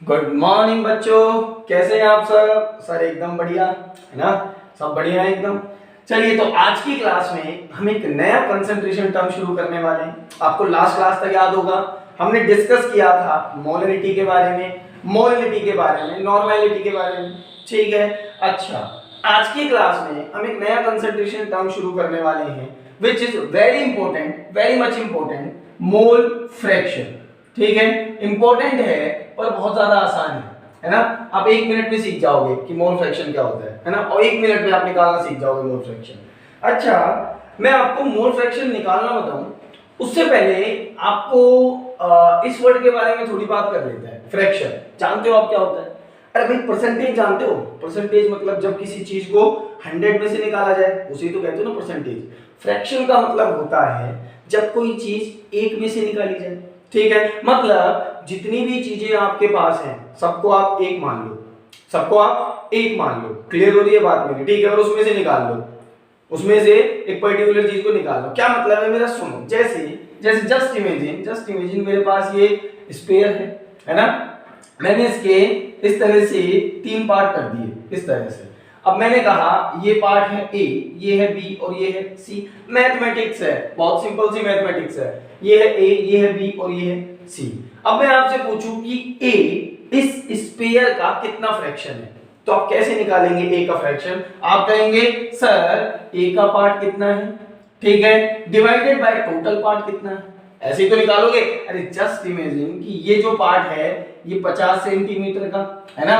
Good morning बच्चों, कैसे हैं आप सब? सर एकदम बढ़िया है ना, सब बढ़िया है एकदम। चलिए, तो आज की क्लास में हम एक नया कंसंट्रेशन टर्म शुरू करने वाले हैं। आपको लास्ट क्लास तक याद होगा, हमने डिस्कस किया था मोलरिटी के बारे में, मोलरिटी के बारे में, नॉर्मेलिटी के बारे में। ठीक है, अच्छा, आज की क्लास में हम एक नया कंसंट्रेशन टर्म शुरू करने वाले हैं which is very important, very much important, mole fraction. ठीक है, इंपॉर्टेंट है और बहुत ज्यादा आसान है ना। आप 1 मिनट में सीख जाओगे कि मोल फ्रैक्शन क्या होता है ना, और 1 मिनट में आप निकालना सीख जाओगे मोल फ्रैक्शन। अच्छा, मैं आपको मोल फ्रैक्शन निकालना बताऊं उससे पहले आपको इस वर्ड के बारे में थोड़ी बात कर लेते हैं। फ्रैक्शन जानते हो आप क्या होता है? अरे भाई, परसेंटेज जानते हो? परसेंटेज मतलब जब किसी चीज को 100 में से निकाला जाए उसे तो कहते हो ना परसेंटेज। फ्रैक्शन का मतलब होता है जब कोई चीज 1 में से निकाली जाए। ठीक है, मतलब जितनी भी चीजें आपके पास हैं सबको आप एक मान लो, सबको आप एक मान लो। क्लियर हो रही है बात मेरी? ठीक है, और उसमें से निकाल लो, उसमें से एक पर्टिकुलर चीज को निकाल लो। क्या मतलब है मेरा? सुनो, जैसे जैसे जस्ट इमेजिन मेरे पास ये स्फीयर है ना। मैंने इसके इस तरह से 3 पार्ट कर दिए, इस तरह से। अब मैंने कहा ये पार्ट है ए, ये है बी और ये है सी। मैथमेटिक्स है, बहुत सिंपल सी मैथमेटिक्स है। ये है ए, ये है बी और ये है सी। अब मैं आपसे पूछूं कि ए इस स्फीयर का कितना फ्रैक्शन है, तो आप कैसे निकालेंगे ए का फ्रैक्शन? आप कहेंगे सर ए का पार्ट कितना है, ठीक है, डिवाइडेड बाय टोटल पार्ट कितना है, ऐसे ही तो निकालोगे। अरे जस्ट इमेजिन कि ये जो पार्ट है ये 50 सेंटीमीटर का है ना,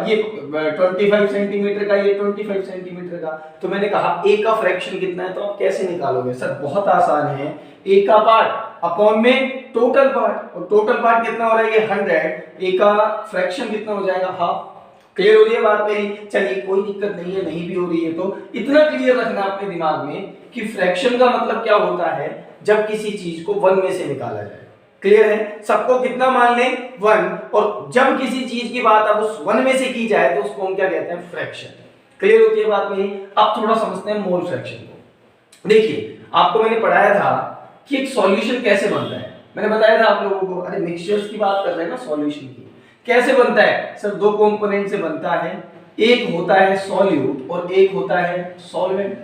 ये 25 सेंटीमीटर का, ये 25 सेंटीमीटर का। तो मैंने कहा ए का फ्रैक्शन कितना है, तो आप कैसे निकालोगे? सर बहुत आसान है, ए का पार्ट अपॉन में टोटल पार्ट, और टोटल पार्ट कितना हो रहा है? ये 100। ए का फ्रैक्शन कितना हो जाएगा? हाफ। क्लियर हो रही है बात मेरी? चलिए, कोई दिक्कत नहीं है, नहीं भी हो रही है तो इतना क्लियर रखना अपने दिमाग में कि फ्रैक्शन का मतलब क्या होता है जब किसी चीज को 1 में से निकाला जाए। क्लियर है? सबको कितना मान लें? 1। और जब किसी चीज की बात अब उस 1 में से की जाए तो उसको हम क्या कहते हैं? फ्रैक्शन। क्लियर होती है बात मेरी? अब थोड़ा समझते हैं मोल फ्रैक्शन को। देखिए, आपको मैंने पढ़ाया था कि एक सॉल्यूशन कैसे बनता है। मैंने बताया था आप लोगों को, अरे मिक्सचर्स की बात कर रहे हैं ना, सॉल्यूशन की कैसे बनता है? सर 2 कंपोनेंट से बनता है, एक होता है सॉल्यूट और एक होता है सॉल्वेंट।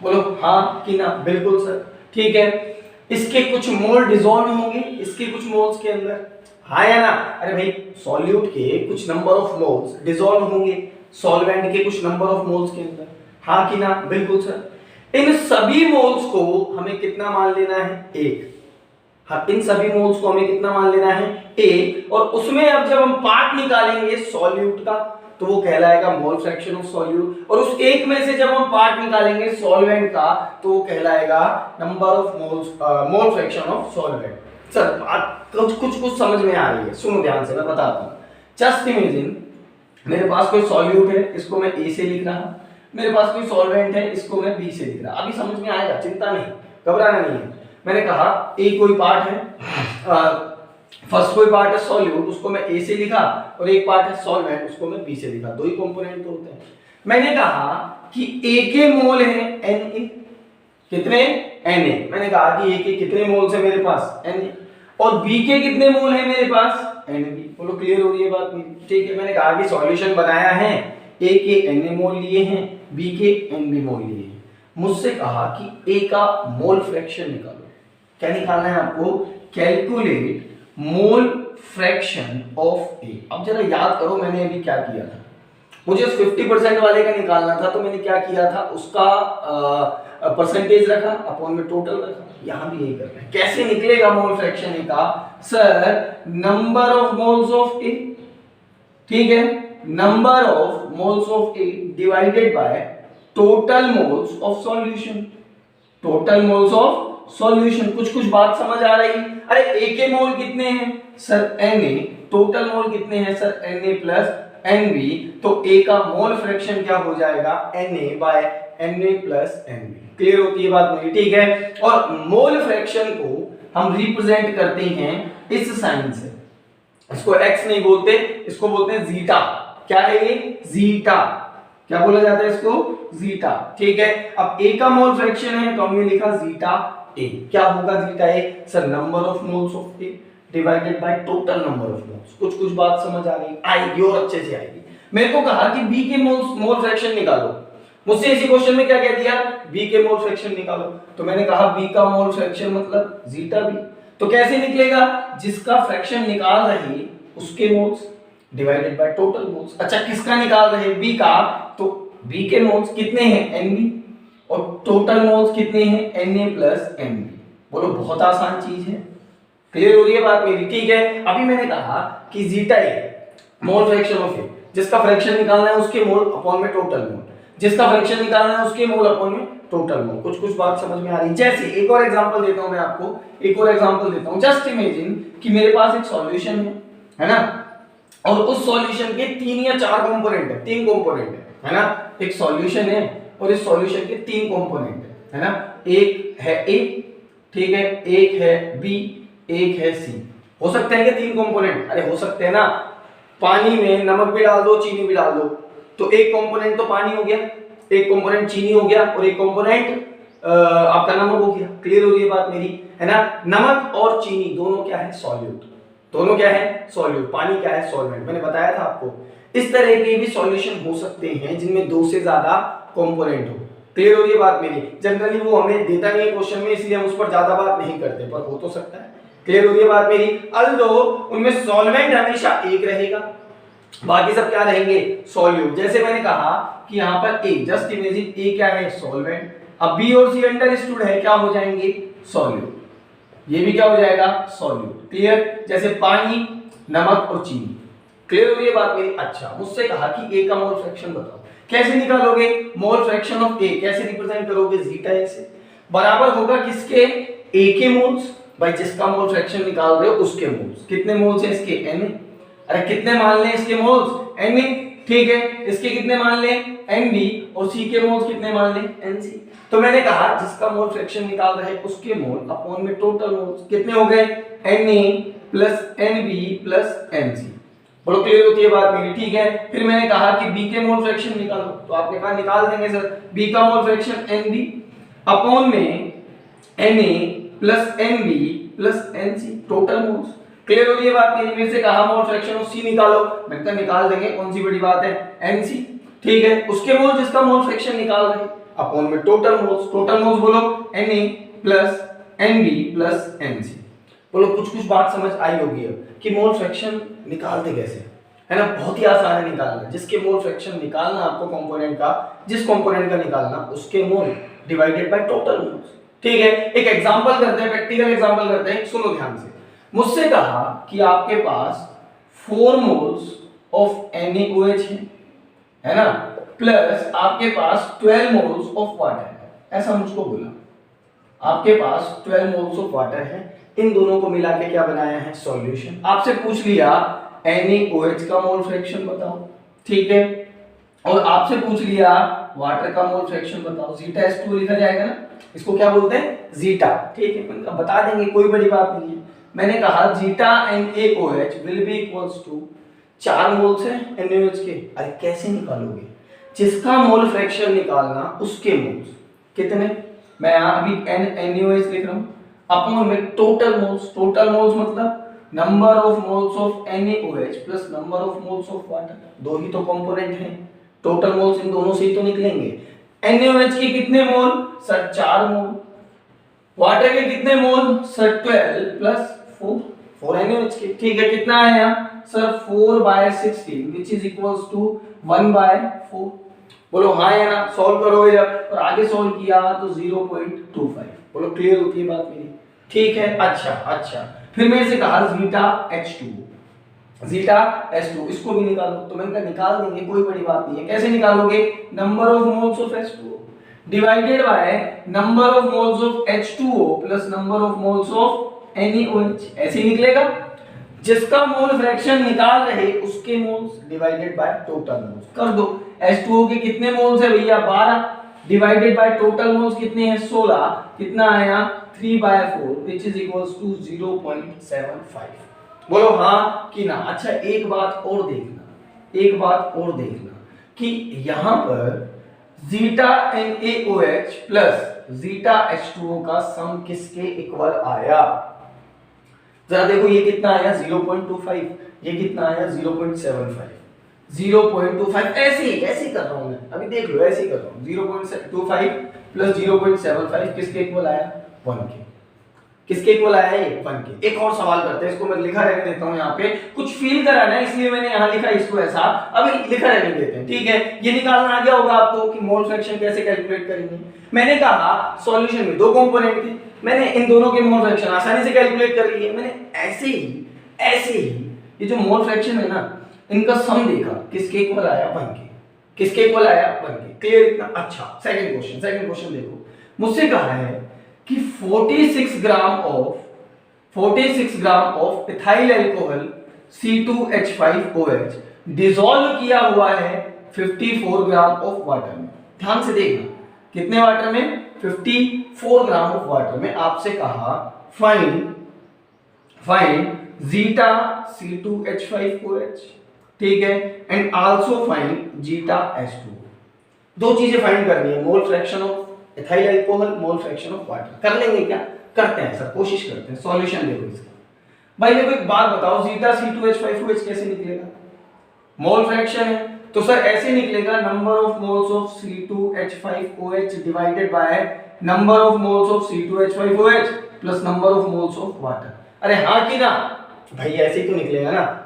बोलो हाँ कि ना? बिल्कुल सर। ठीक है, इसके कुछ मोल डिसॉल्व होंगे इसके कुछ मोल्स के अंदर, हाँ या ना? अरे भाई, सॉल्यूट के कुछ नंबर ऑफ मोल्स डिसॉल्व होंगे सॉल्वेंट के कुछ नंबर ऑफ मोल्स के अंदर, हाँ कि ना? बिल्कुल सर। इन सभी मोल्स को हमें कितना मान लेना है? 1। हाँ, इन सभी मोल्स को हमें कितना मान लेना है? 1। और उसमें अब जब हम पार्ट निकालेंगे सॉल्यूट का तो वो कहलाएगा मोल फ्रैक्शन ऑफ सॉल्यूट, और उस 1 में से जब हम पार्ट निकालेंगे सॉल्वेंट का तो वो कहलाएगा number of moles, mole fraction of solvent. Sir बात कुछ समझ में आ रही है? सुनो ध्यान से, मैं बताता हूँ। जस्ट इमेजिन मेरे पास कोई सॉल्यूट है, इसको मैं ए से लिख रहा, मेरे पास कोई सॉल्वेंट है, इसको मैं बी से लिख रहा। अभी समझ में आएगा, चिंता नहीं, घबराना नहीं है। मैंने कहा ए कोई पार्ट है, फर्स्ट कोई पार्ट है सॉल्यूट, उसको मैं ए से लिखा, और एक पार्ट है सॉल्वेंट, उसको मैं बी से लिखा। 2 ही कंपोनेंट तो होते हैं। मैंने कहा कि ए के मोल है Na, कितने? Na। मैंने कहा कि ए के कितने मोल्स है मेरे पास? Na। और बी के कितने मोल है मेरे पास? Nb। बोलो क्लियर हो रही है बात मेरी? ठीक है, मैंने कहा कि सॉल्यूशन बनाया है, ए के Na मोल लिए हैं, बी के Nb मोल लिए हैं। मुझसे कहा कि ए का मोल फ्रैक्शन निकालो। क्या निकालना है आपको? कैलकुलेट मोल फ्रैक्शन ऑफ ए। अब जरा याद करो, मैंने अभी क्या किया था? मुझे उस 50% वाले का निकालना था, तो मैंने क्या किया था? उसका परसेंटेज रखा, अपॉन में टोटल रखा। यहां भी यही करना है। कैसे निकलेगा मोल फ्रैक्शन ए का? Sir number of moles of A, ठीक है, number of moles of A divided by total moles of solution. Total moles of solution. कुछ बात समझ आ रही? अरे ए के मोल कितने हैं? Sir Na। टोटल मोल कितने हैं? Sir Na plus Nb। तो ए का मोल फ्रैक्शन क्या हो जाएगा? Na by Na plus Nb। Clear होती है बात मेरी? ठीक है, और मोल फ्रैक्शन को हम रिप्रेजेंट करते हैं इस साइन से। इसको x नहीं बोलते, इसको बोलते हैं जीटा। क्या है ये? जीटा। क्या बोला जाता है इसको? जीटा। ठीक है, अब ए का मोल फ्रैक्शन है तो हमने लिखा जीटा ए। क्या होगा zeta A? Sir number of moles of A divided by total number of moles. कुछ कुछ बात समझ आ रही आएगी और अच्छे से आएगी। मेरे को कहा कि बी के मोल फ्रैक्शन निकालो, मुझसे इसी क्वेश्चन में क्या कह दिया, बी के मोल फ्रैक्शन निकालो, तो मैंने कहा बी का मोल फ्रैक्शन मतलब जीटा बी। तो कैसे निकलेगा, जिसका फ्रैक्शन निकाल रहे उसके moles divided by total moles. अच्छा किसका निकाल रहे, बी का, तो बी के मोल्स कितने हैं एन और टोटल मोल्स कितने हैं Na प्लस Nb। बोलो बहुत आसान चीज है, क्लियर हो रही है बात मेरी, ठीक है। अभी मैंने कहा कि zeta A mole fraction of A, जिसका फ्रैक्शन निकालना है उसके मोल अपॉन में टोटल मोल, जिसका फ्रैक्शन निकालना है उसके मोल अपॉन में टोटल मोल। कुछ कुछ बात समझ में आ रही है। जैसे एक और एग्जांपल देता हूं मैं आपको, एक और एग्जांपल देता हूं। जस्ट इमेजिन कि मेरे पास एक सॉल्यूशन है ना, और उस सॉल्यूशन के 3 या 4 कंपोनेंट है, 3 कंपोनेंट है ना। एक सॉल्यूशन है और इस सॉल्यूशन के 3 कंपोनेंट है ना। एक है ए, ठीक है, एक है बी, एक है सी। हो सकते हैं कि 3 कंपोनेंट, अरे हो सकते हैं ना, पानी में नमक भी डाल दो चीनी भी डाल दो, तो एक कंपोनेंट तो पानी हो गया, एक कंपोनेंट चीनी हो गया और एक कंपोनेंट आपका नमक हो गया। क्लियर हो रही है बात मेरी, है ना। नमक और चीनी दोनों क्या है, सॉल्यूट, दोनों क्या है सॉल्यूट, पानी क्या है सॉल्वेंट। मैंने बताया था आपको इस तरह के भी सॉल्यूशन हो सकते हैं जिनमें 2 से ज्यादा कंपोनेंट हो। क्लियर हो रही है बात मेरी। जनरली वो हमें देता नहीं है क्वेश्चन में, इसलिए हम उस पर ज्यादा बात नहीं करते, पर हो तो सकता है। क्लियर हो रही है बात मेरी। अल्दो उनमें सॉल्वेंट हमेशा एक रहेगा, बाकी सब क्या रहेंगे, सॉल्यूट। जैसे मैंने कहा कि यहाँ पर ए, जस्ट इमेजिन ए क्या है, सॉल्वेंट। अब बी और सी अंडरस्टूड है, क्या हो जाएंगे, सॉल्यूट। ये भी क्या हो जाएगा, सॉल्यूट। क्लियर, जैसे पानी, नमक और चीनी। क्लियर हो रही है बात मेरी। अच्छा मुझसे कहा कि ए का मोल फ्रैक्शन बताओ, कैसे निकालोगे, मोल फ्रैक्शन ऑफ ए कैसे रिप्रेजेंट करोगे, जीटा ए से बराबर होगा किसके, ए के मोल्स, भाई जिसका मोल फ्रैक्शन निकाल रहे हो उसके मोल्स। कितने मोल्स हैं इसके, Na। अरे कितने मान लें इसके मोल्स, Na, ठीक है। इसके कितने मान लें, Nb, और सी के मोल्स कितने मान लें, Nc। तो मैंने कहा जिसका मोल फ्रैक्शन निकाल रहे उसके मोल अपॉन में टोटल मोल्स कितने हो गए, Na plus Nb plus Nc। बोलो क्लियर होती है बात मेरी, ठीक है। फिर मैंने कहा कि बी के मोल फ्रैक्शन निकालो, तो आपने कहा निकाल देंगे सर। बी का मोल फ्रैक्शन Nb अपॉन में Na plus Nb plus Nc total moles. Clear हो रही है बात मेरी। मेरे से कहा मोल फ्रैक्शन ऑफ सी निकालो, मैंने कहा निकाल देंगे, कौन सी बड़ी बात है, Nc, ठीक है। उसके मोल जिसका मोल फ्रैक्शन निकाल रहे अपॉन में टोटल मोल्स। टोटल मोल्स बोलो Na plus Nb plus Nc। बोलो कुछ कुछ बात समझ आई होगी अब कि मोल फ्रैक्शन निकालते कैसे, है ना। बहुत ही आसान है निकालना। जिसके मोल फ्रैक्शन निकालना आपको कंपोनेंट का, जिस कंपोनेंट का निकालना उसके मोल डिवाइडेड बाय टोटल मोल्स, ठीक है। एक एग्जांपल करते हैं, प्रैक्टिकल एग्जांपल करते हैं, सुनो ध्यान से। मुझसे कहा कि आपके पास 4 मोल्स ऑफ NaOH है ना, प्लस आपके पास 12 मोल्स ऑफ वाटर है, ऐसा मुझको बोला। आपके पास 12 मोल्स ऑफ वाटर है, इन दोनों को मिला के क्या बनाया है, सॉल्यूशन। आपसे पूछ लिया NaOH का मोल फ्रैक्शन बताओ, ठीक है, और आपसे पूछ लिया वाटर का मोल फ्रैक्शन बताओ। जीटा H2O लिखा जाएगा ना, इसको क्या बोलते हैं, जीटा, ठीक है। मैंने बता देंगे, कोई बड़ी बात नहीं है। मैंने कहा जीटा NaOH will be equals to 4 moles है NaOH के। अरे कैसे निकालोगे, जिसका मोल फ्रैक्शन निकालना उसके मोल्स कितने, मैं यहां अभी NaOH लिख रहा हूं अपॉन में टोटल मोल्स। टोटल मोल्स मतलब number of moles of NaOH plus number of moles of water, दो ही तो कंपोनेंट हैं, टोटल मोल्स इन दोनों से ही तो निकलेंगे। NaOH के कितने मोल, सर 4 मोल। वाटर के कितने मोल, सर 12 प्लस 4 NaOH के, ठीक है। कितना है यहाँ, sir 4/16 which is equals to 1/4। बोलो हाँ या ना, सॉल्व करो जब और आगे सॉल्व किया तो 0.25। बोलो क्लियर होती है बात मेरी, ठीक है। अच्छा फिर मेरे से कहा जीटा H2O, जीटा H2O इसको भी निकालो, तो मैंने कहा निकाल देंगे, कोई बड़ी बात नहीं है। कैसे निकालोगे, number of moles of H2O divided by number of moles of H2O plus number of moles of NaOH, ऐसे ही निकलेगा। जिसका मोल फ्रैक्शन निकाल रहे उसके moles divided by total moles. कर दो, H2O के कितने मोल्स है भैया, 12 डिवाइडेड बाय टोटल मोल्स कितने हैं, 16। कितना आया, 3/4 which is equals to 0.75। बोलो हाँ कि ना। अच्छा एक बात और देखना, कि यहां पर zeta NaOH plus zeta H2O का सम किसके इक्वल आया, जरा देखो ये कितना आया 0.25, ये कितना आया 0.75, 0.25 ऐसे कर रहा हूं मैं, अभी देख लो ऐसे ही कर रहा हूं। 0.25 प्लस 0.75 किसके इक्वल आया 1 के। किसके इक्वल आया ये 1 के। एक और सवाल करते हैं, इसको मैं लिखा रहने देता हूं, यहाँ पे कुछ फील कराना है इसलिए मैंने यहाँ लिखा इसको ऐसा, अभी लिखा रहने देते हैं, ठीक है। ये निकालना आ गया होगा आपको कि मोल फ्रैक्शन कैसे कैलकुलेट करेंगे। मैंने कहा सॉल्यूशन में दो कंपोनेंट थे, मैंने इन दोनों के मोल फ्रैक्शन आसानी से कैलकुलेट कर लिए। मैंने ऐसे ही ये जो मोल फ्रैक्शन है ना, इनका सम देखा, किसके इक्वल आया 1 के। किसके इक्वल आया 1 के। क्लियर इतना? अच्छा, सेकंड क्वेश्चन देखो, मुझसे कहा है कि 46 gram of ethyl alcohol C2H5OH dissolve किया हुआ है 54 ग्राम ऑफ वाटर में। ध्यान से देखना, कितने वाटर में? 54 ग्राम ऑफ वाटर में। आपसे कहा फाइंड जीटा C2H5OH, ठीक है, and also find zeta H2। दो चीजें फाइंड करनी है, मोल fraction of ethyl alcohol, mole fraction of water. कर लेंगे क्या? करते हैं सर, कोशिश करते हैं। सॉल्यूशन देखो इसका। भाई देखो एक बात बताओ, जीटा C2H5OH कैसे निकलेगा? मोल फ्रैक्शन है तो सर ऐसे निकलेगा, number of moles of C2H5OH divided by number of moles of C2H5OH plus number of moles of water. अरे हाँ कि ना भाई, ऐसे ही तो निकलेगा ना,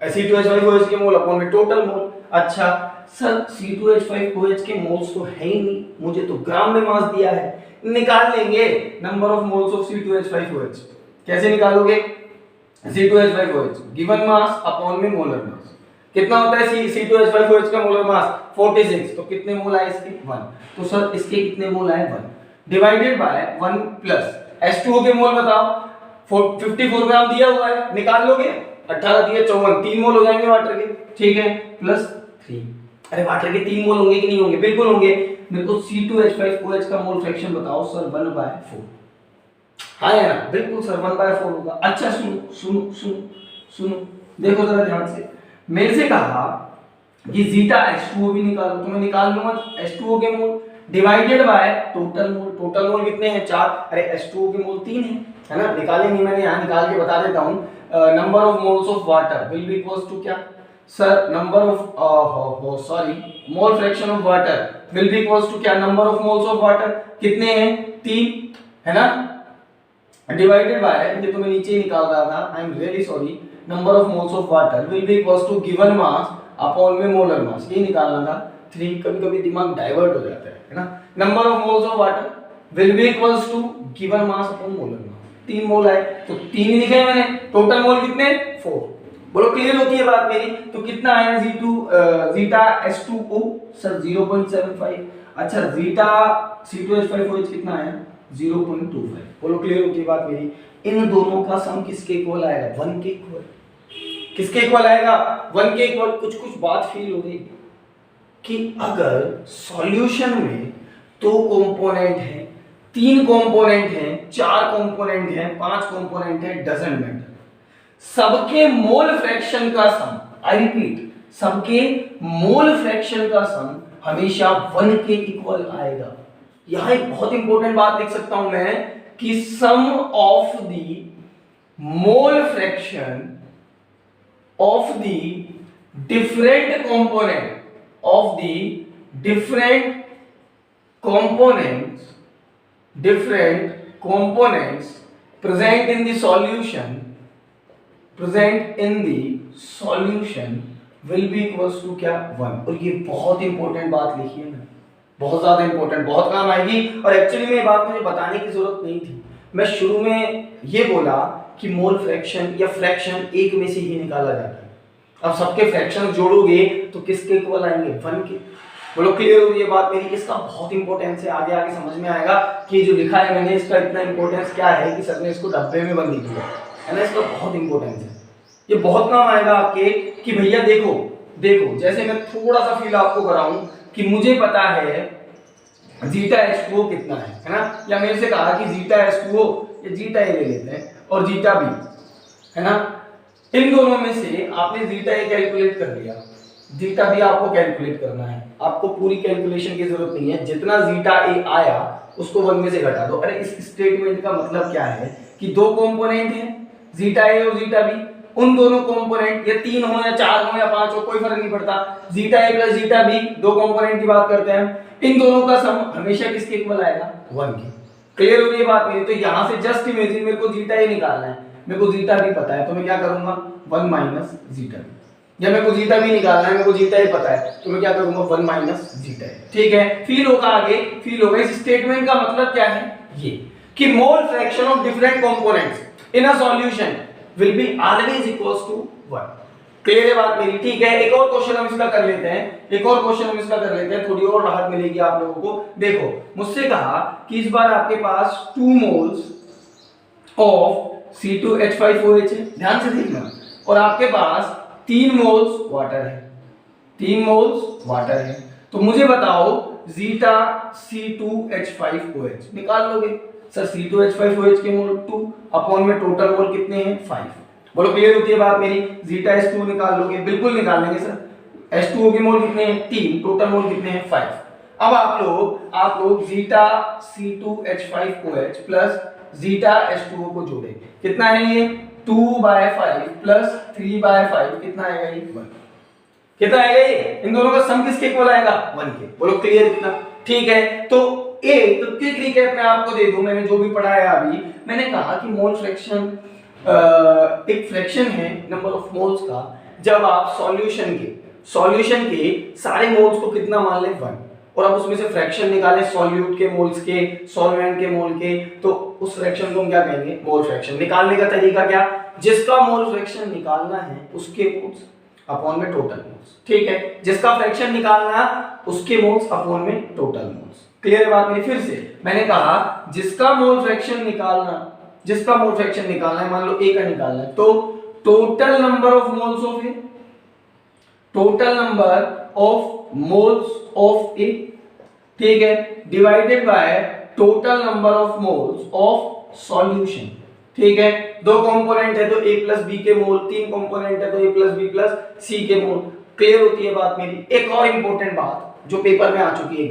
C2H5OH के मोल अपॉन में टोटल मोल। अच्छा सर C2H5OH के मोल्स तो है ही नहीं, मुझे तो ग्राम में मास दिया है। निकाल लेंगे number of moles of C2H5OH। कैसे निकालोगे? C2H5OH गिवन मास अपॉन में मोलर मास। कितना होता है C2H5OH का मोलर मास? 46। तो कितने मोल आए इसके? 1। तो सर इसके कितने मोल आए? 1 डिवाइडेड बाय 1 प्लस H2O के मोल बताओ। 54 ग्राम दिया हुआ है, निकाल लोगे? 18 दिए 54, 3 मोल हो जाएंगे वाटर के, ठीक है, प्लस 3। अरे वाटर के 3 मोल होंगे कि नहीं होंगे? बिल्कुल होंगे। मेरे को C2H5OH का मोल फ्रैक्शन बताओ सर। 1/4। हाँ है ना? बिल्कुल सर 1/4 होगा। अच्छा सुनो देखो जरा ध्यान से, मेरे से कहा कि जीटा H2O भी निकालो, तो मैं निकाल लूंगा H2O के मोल divided by total mole. Total mole कितने हैं? 4। अरे H2O के मोल 3 है ना? निकालेंगे, मैंने यहाँ निकाल के बता देता हूँ। Number of moles of water will be equals to क्या sir? Number of mole fraction of water will be equals to क्या? Number of moles of water कितने हैं? 3 है ना, डिवाइडेड बाय, ये तो मैं नीचे ही निकाल रहा था, I am really sorry, number of moles of water will be equals to given mass upon में मोलर मास। ये निकालना था। 3 कभी-कभी दिमाग डाइवर्ट हो जाता है ना। Number of moles of water will be equals to given mass upon molar mass. 3 mole आए तो 3 ही लिखे मैंने। टोटल मोल कितने? 4। बोलो क्लियर होती है बात मेरी? तो कितना आया जीटा H2O सर 0.75। अच्छा जीटा C2H5OH कितना आया? 0.25। बोलो क्लियर होती है बात मेरी? इन दोनों का सम किसके इक्वल आएगा? 1 के इक्वल। किसके इक्वल आएगा? 1 के इक्वल। कुछ बात फील हो रही कि अगर सॉल्यूशन में 2 कंपोनेंट हैं, 3 कंपोनेंट हैं, 4 कंपोनेंट हैं, 5 कंपोनेंट हैं, डजंट मैटर, सबके मोल फ्रैक्शन का सम, आई रिपीट, सबके मोल फ्रैक्शन का सम हमेशा 1 के इक्वल आएगा। यहां एक बहुत इंपॉर्टेंट बात लिख सकता हूं मैं कि sum of the mole fraction of the different component of the different components present in the solution will be equals to क्या? 1। और ये बहुत इंपॉर्टेंट बात लिखी है ना, बहुत ज्यादा इंपॉर्टेंट, बहुत काम आएगी। और एक्चुअली में ये बात मुझे बताने की जरूरत नहीं थी। मैं शुरू में ये बोला कि मोल फ्रैक्शन या फ्रैक्शन एक में से ही निकाला जाता है। अब सबके फ्रैक्शन जोड़ोगे तो किसके इक्वल आएंगे? 1 के। बोलो क्लियर हुई ये बात मेरी? इसका बहुत इंपॉर्टेंस है, आगे आगे समझ में आएगा कि जो लिखा है मैंने इसका इतना इंपॉर्टेंस क्या है कि सर ने इसको डब्बे में बंद किया है ना। इसका बहुत इंपॉर्टेंस है, ये बहुत काम आएगा आपके कि भैया देखो जैसे मैं थोड़ा सा फील आपको कराऊं कि मुझे पता है जीटा H2O कितना है ना, या मेरे से कहा कि जीटा H2O या जीटा ए ले लेते हैं और जीटा बी है ना। इन दोनों में से आपने जीटा ए कैलकुलेट कर लिया, जीटा बी आपको कैलकुलेट करना है। आपको पूरी कैलकुलेशन की जरूरत नहीं है, जितना जीटा ए आया उसको 1 में से घटा दो। अरे इस स्टेटमेंट का मतलब क्या है कि 2 कंपोनेंट हैं, जीटा ए और जीटा बी, उन दोनों कंपोनेंट या 3 हो या 4 हो या 5 हो कोई फर्क नहीं पड़ता, जीटा ए प्लस जीटा बी दो कंपोनेंट की बात करते हैं, इन दोनों का सम हमेशा किसके इक्वल आएगा 1 के। क्लियर हो रही है बात मेरी? तो यहां से जस्ट इमेजिन मेरे को जीटा ए निकालना है, मेरे को जीटा बी पता है तो मैं क्या करूंगा 1 माइनस जीटा बी, या मेरे को जीटा बी निकालना है, मेरे को जीटा ए पता है तो मैं क्या करूंगा 1 माइनस जीटा ए। ठीक है, फील होगा आगे, फील होगा। इस स्टेटमेंट का मतलब क्या है ये कि mole fraction of different components in a solution will be always equals to 1। Clear है बात मेरी? ठीक है, एक और क्वेश्चन हम इसका कर लेते हैं, एक और क्वेश्चन हम इसका कर लेते हैं, थोड़ी और राहत मिलेगी आप लोगों को। देखो मुझसे कहा कि इस बार आपके पास 2 मोल्स ऑफ C2H5OH है, ध्यान से देखना, और आपके पास 3 मोल्स वाटर है, 3 मोल्स वाटर है, तो मुझे बताओ जीटा C2H5OH निकाल लोगे। सर C2H5OH के मोल 2 अपॉन में टोटल मोल कितने हैं 5। बोलो क्लियर होती है बात मेरी? जीटा H2 निकाल लोगे, बिल्कुल निकाल लेंगे सर। H2O के मोल कितने हैं 3, टोटल मोल कितने हैं 5। अब आप लोग zeta C2H5OH plus zeta H2O को जोड़े, कितना है ये 2/5 प्लस 3/5, कितना आएगा ये 1। कितना आएगा ये? इन दोनों का सम किसके इक्वल आएगा 1 के। बोलो क्लियर इतना? ठीक है, तो एक क्विक रिकैप मैं आपको दे दूं, मैंने जो भी पढ़ाया अभी, मैंने कहा कि मोल फ्रैक्शन एक फ्रैक्शन है नंबर ऑफ मोल्स का, जब आप सॉल्यूशन के सारे मोल्स को कितना मान लें 1, और अब उसमें से फ्रैक्शन निकालें सॉल्यूट के मोल्स के, सॉल्वेंट के मोल के, तो उस फ्रैक्शन को हम क्या कहेंगे मोल फ्रैक्शन। निकालने का तरीका क्या? जिसका मोल फ्रैक्शन निकालना है उसके मोल्स अपॉन में टोटल मोल्स। ठीक है, जिसका फ्रैक्शन निकालना उसके मोल्स अपॉन में टोटल मोल्स। क्लियर है बात मेरी? फिर से मैंने कहा जिसका मोल फ्रैक्शन निकालना है, मान लो ए का निकालना है, तो total number of moles of A, total number of moles of A, ठीक है, divided by total number of moles of solution. ठीक है, दो कंपोनेंट है तो a प्लस बी के मोल, 3 कंपोनेंट है तो a प्लस बी प्लस सी के मोल। क्लियर होती है बात मेरी? एक और इंपॉर्टेंट बात जो पेपर में आ चुकी है,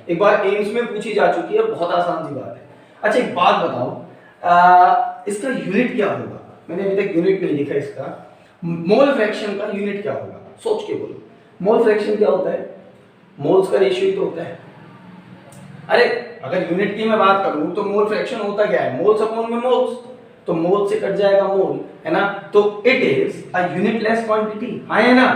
एक बार एम्स में पूछी जा चुकी है, बहुत आसान सी बात है। अच्छा एक बात बताओ, इसका यूनिट क्या होगा? मैंने अभी तक यूनिट नहीं लिखा इसका। मोल फ्रैक्शन का यूनिट क्या होगा? सोच के बोलो। मोल फ्रैक्शन क्या होता है? मोल्स का रेशियो ही तो होता है। अरे अगर यूनिट की मैं बात करूं तो मोल फ्रैक्शन होता क्या है? मोल्स अपॉन में मोल्स, तो मोल से कट जाएगा मोल, है ना? तो it is a unitless quantity, हाँ है ना?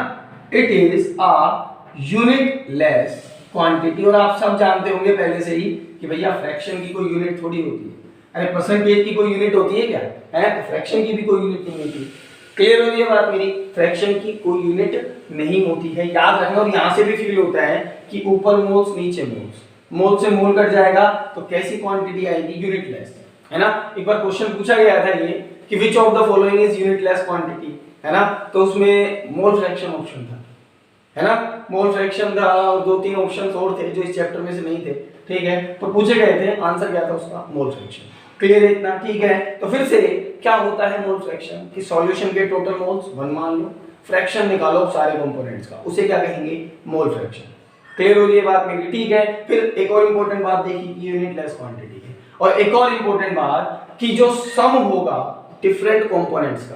It is a unitless quantity. और आप सब जानते होंगे पहले से ही कि भैया फ्रैक्शन की कोई यूनिट थोड़ी होती है। अरे परसेंटेज की कोई यूनिट होती है क्या? है, तो फ्रैक्शन की भी कोई यूनिट नहीं होती। क्लियर हो रही है बात मेरी? फ्रैक्शन की कोई यूनिट नहीं होती है, याद रखना। और यहां से भी फील होता है कि ऊपर मोल्स नीचे मोल्स, मोल से मोल कट जाएगा तो कैसी क्वांटिटी आएगी? यूनिटलेस, है ना? एक बार क्वेश्चन पूछा गया था ये कि which of the following is unitless quantity, है ना? तो उसमें मोल फ्रैक्शन ऑप्शन था, है ना? मोल फ्रैक्शन था और 2-3 ऑप्शंस और थे जो इस चैप्टर में से नहीं थे। ठीक है, तो पूछे गए थे, आंसर क्या था उसका? Mole fraction. क्लियर है इतना? ठीक है, तो फिर से क्या होता है मोल फ्रैक्शन कि सॉल्यूशन के टोटल मोल्स 1 मान लो, फ्रैक्शन निकालो सारे कंपोनेंट्स का, उसे क्या कहेंगे? Mole fraction. क्लियर हो रही है बात मेरी? ठीक है, फिर एक और इंपॉर्टेंट बात देखी कि यूनिटलेस क्वांटिटी है, और एक और इंपॉर्टेंट बात कि जो सम होगा डिफरेंट कंपोनेंट्स का,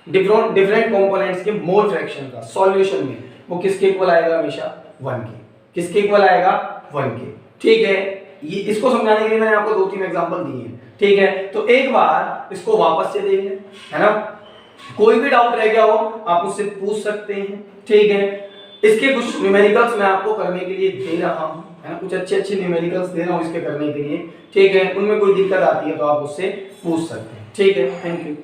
डिफरेंट कंपोनेंट्स के मोल फ्रैक्शन का सॉल्यूशन में, वो किसके इक्वल आएगा? हमेशा 1 के। किसके इक्वल आएगा? 1 के। ठीक है, ये इसको समझाने के लिए मैंने आपको 2-3 एग्जांपल दिए हैं। ठीक है, तो एक बार इसको वापस से देख लें, है ना? कोई भी डाउट रह गया हो आप मुझसे पूछ सकते हैं। ठीक है, इसके कुछ न्यूमेरिकल्स मैं आपको करने के लिए दे रहा हूं, है ना? कुछ अच्छे न्यूमेरिकल्स दे रहा हूं इसके करने के लिए। ठीक है, उनमें कोई दिक्कत आती है तो आप उससे पूछ सकते हैं। ठीक है, थैंक यू।